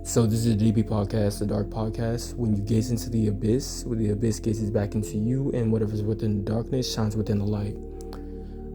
So this is the DB podcast, the dark podcast. When you gaze into the abyss, where the abyss gazes back into you, and whatever's within the darkness shines within the light.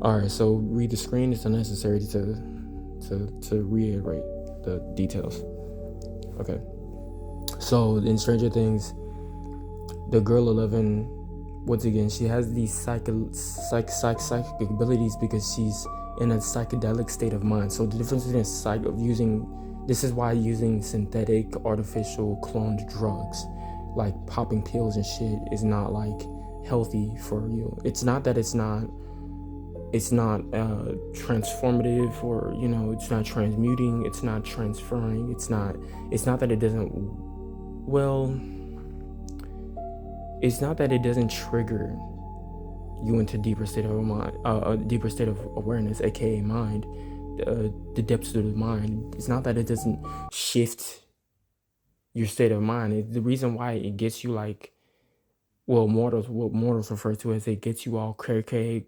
All right, so read the screen. It's unnecessary to reiterate the details. Okay. So in Stranger Things, the girl 11, once again, she has these psychic abilities because she's in a psychedelic state of mind. So the difference between this is why using synthetic, artificial, cloned drugs, like popping pills and shit, is not like healthy for you. It's not that it's not transformative, or it's not transmuting, it's not transferring, it's not that it doesn't, it's not that it doesn't trigger you into a deeper state of awareness, aka mind, the depths of the mind. It's not that it doesn't shift your state of mind. The reason why it gets you like, what mortals refer to as, it gets you all cray and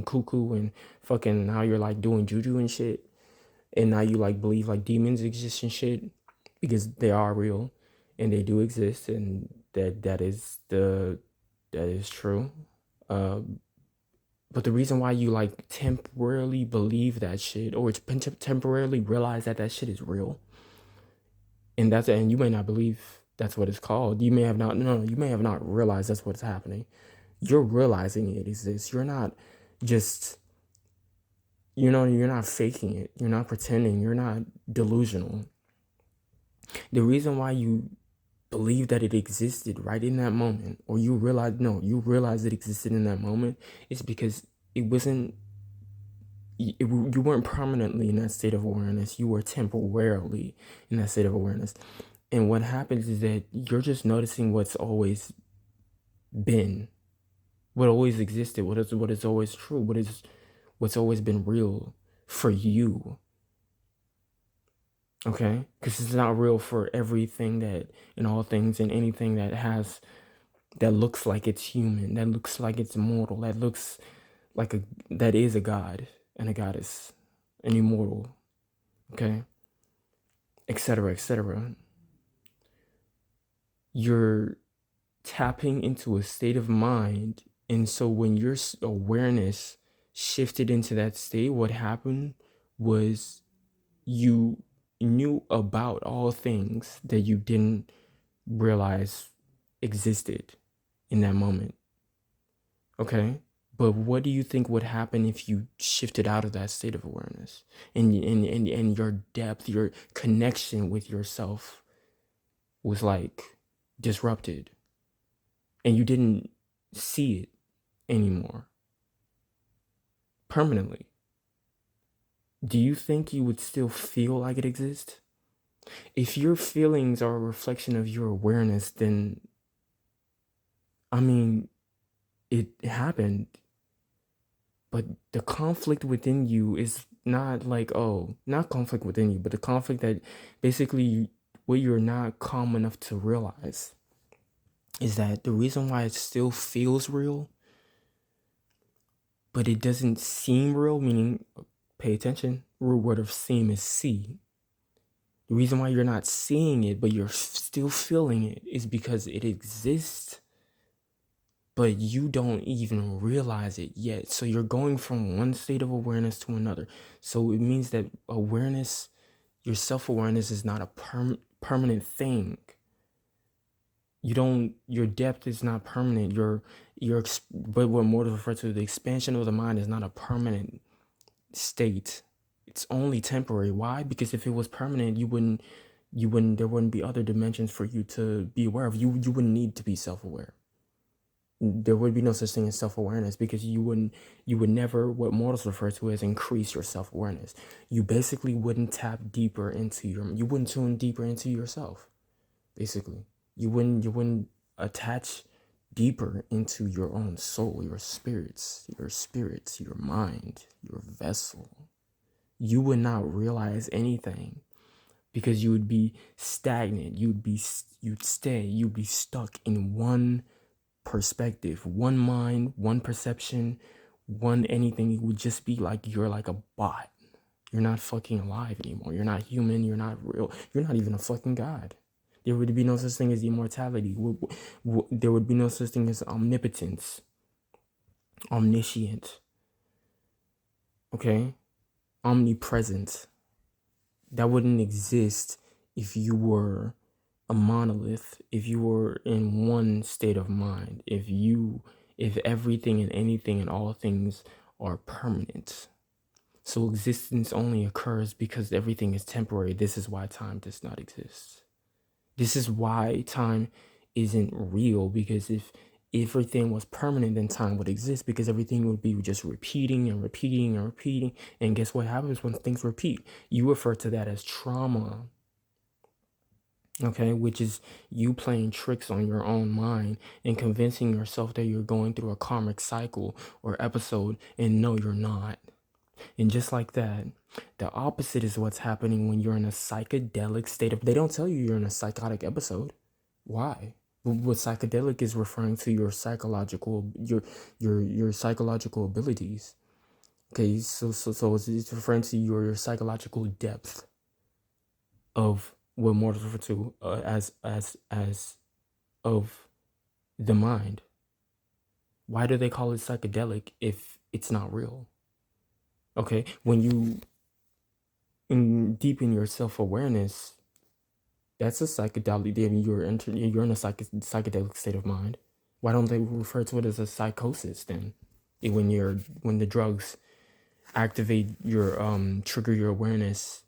cuckoo and fucking, now you're like doing juju and shit, and now you like believe like demons exist and shit, because they are real and they do exist, and that is true. But the reason why you like temporarily believe that shit, or temporarily realize that shit is real, and you may not believe that's what it's called. You may have not realized that's what's happening. You're realizing it exists. You're not just, you're not faking it. You're not pretending. You're not delusional. The reason why you believe that it existed right in that moment, or you realize it existed in that moment, is because you weren't permanently in that state of awareness. You were temporarily in that state of awareness. And what happens is that you're just noticing what's always been, what always existed, what is always true, what's always been real for you. Okay? Because it's not real for everything and all things and anything that looks like it's human, that looks like it's immortal, that looks like that is a god and a goddess, an immortal, okay? Etc., etc. You're tapping into a state of mind, and so when your awareness shifted into that state, what happened was you knew about all things that you didn't realize existed in that moment. Okay? But what do you think would happen if you shifted out of that state of awareness, and your depth, your connection with yourself was like disrupted, and you didn't see it anymore permanently? Do you think you would still feel like it exists? If your feelings are a reflection of your awareness, then, it happened. But the conflict within you is not like, not conflict within you, but the conflict that basically what you're not calm enough to realize is that the reason why it still feels real, but it doesn't seem real, meaning, pay attention, root word of seem is see. The reason why you're not seeing it, but you're still feeling it, is because it exists, but you don't even realize it yet. So you're going from one state of awareness to another. So it means that awareness, your self-awareness, is not a permanent thing. Your depth is not permanent. But what mortals refer to, the expansion of the mind, is not a permanent state. It's only temporary. Why? Because if it was permanent, there wouldn't be other dimensions for you to be aware of. You wouldn't need to be self-aware. There would be no such thing as self-awareness, because you would never, what mortals refer to as, increase your self-awareness. You basically wouldn't tune deeper into yourself. Basically, you wouldn't attach deeper into your own soul, your spirits, your mind, your vessel. You would not realize anything, because you would be stagnant. You'd be stuck in one perspective, one mind, one perception, one anything. It would just be like you're like a bot. You're not fucking alive anymore. You're not human. You're not real. You're not even a fucking god. There would be no such thing as immortality. There would be no such thing as omnipotence, omniscient, okay? Omnipresent. That wouldn't exist if you were a monolith, if you were in one state of mind, if everything and anything and all things are permanent. So existence only occurs because everything is temporary. This is why time does not exist. This is why time isn't real, because if everything was permanent, then time would exist, because everything would be just repeating and repeating and repeating. And guess what happens when things repeat? You refer to that as trauma. Okay, which is you playing tricks on your own mind and convincing yourself that you're going through a karmic cycle or episode, and no, you're not. And just like that, the opposite is what's happening when you're in a psychedelic state of. They don't tell you you're in a psychotic episode. Why? What psychedelic is referring to your psychological your psychological abilities. Okay, so it's referring to your psychological depth of what mortals refer to as of the mind. Why do they call it psychedelic if it's not real? Okay, when you deepen your self-awareness, that's a psychedelic. I mean, you're in a psychedelic state of mind. Why don't they refer to it as a psychosis then? When the drugs activate your trigger your awareness.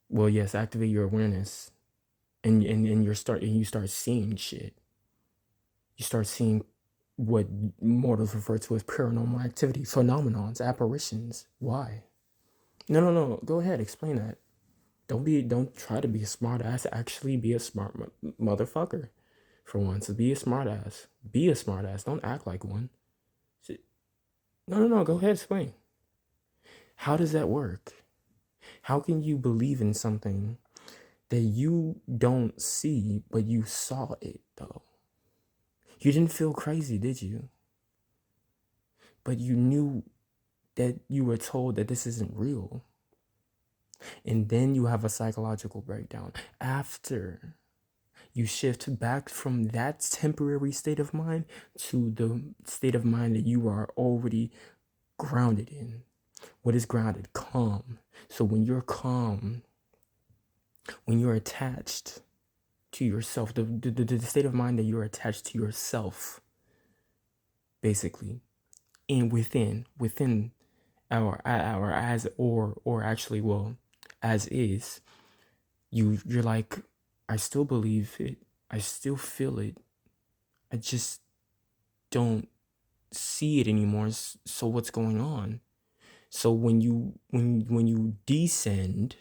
Well, yes, activate your awareness, and you start seeing shit. You start seeing what mortals refer to as paranormal activity, phenomenons, apparitions. Why? No. Go ahead, explain that. Don't try to be a smart ass. Actually, be a smart motherfucker. For once, be a smart ass. Be a smart ass. Don't act like one. No. Go ahead, explain. How does that work? How can you believe in something that you don't see, but you saw it though? You didn't feel crazy, did you? But you knew that you were told that this isn't real. And then you have a psychological breakdown. After you shift back from that temporary state of mind to the state of mind that you are already grounded in. What is grounded? Calm. So when you're calm, when you're attached to yourself, the state of mind that you're attached to yourself, basically, and within our as or actually, well, as is, you're like, I still believe it, I still feel it, I just don't see it anymore. So what's going on? So when you descend,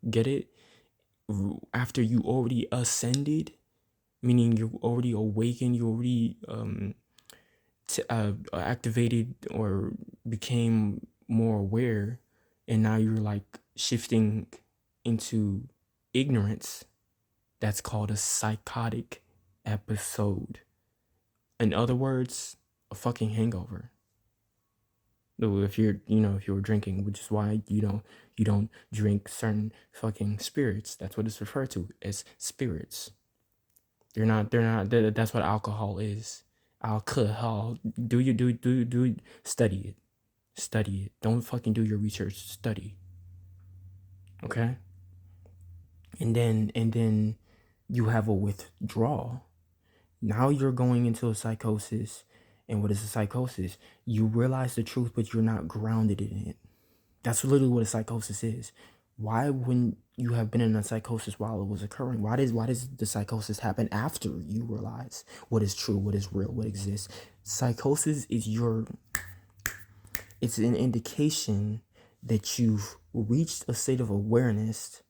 get it? After you already ascended, meaning you already awakened, you already activated or became more aware, and now you're like shifting into ignorance. That's called a psychotic episode. In other words, a fucking hangover. If you were drinking, which is why you don't drink certain fucking spirits. That's what it's referred to as spirits. That's what alcohol is. Alcohol. Study it. Don't fucking do your research. Study. Okay? And then you have a withdrawal. Now you're going into a psychosis. And what is a psychosis? You realize the truth, but you're not grounded in it. That's literally what a psychosis is. Why wouldn't you have been in a psychosis while it was occurring? Why does the psychosis happen after you realize what is true, what is real, what exists? Psychosis is it's an indication that you've reached a state of awareness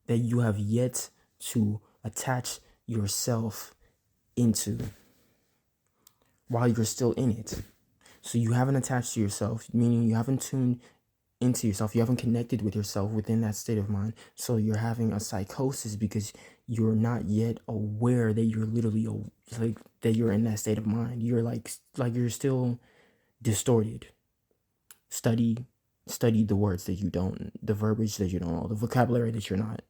that you have yet to attach yourself into while you're still in it. So you haven't attached to yourself, meaning you haven't tuned into yourself. You haven't connected with yourself within that state of mind. So you're having a psychosis because you're not yet aware that you're literally like that you're in that state of mind. You're like you're still distorted. Study study the words that you don't, the verbiage that you don't know, the vocabulary that you're not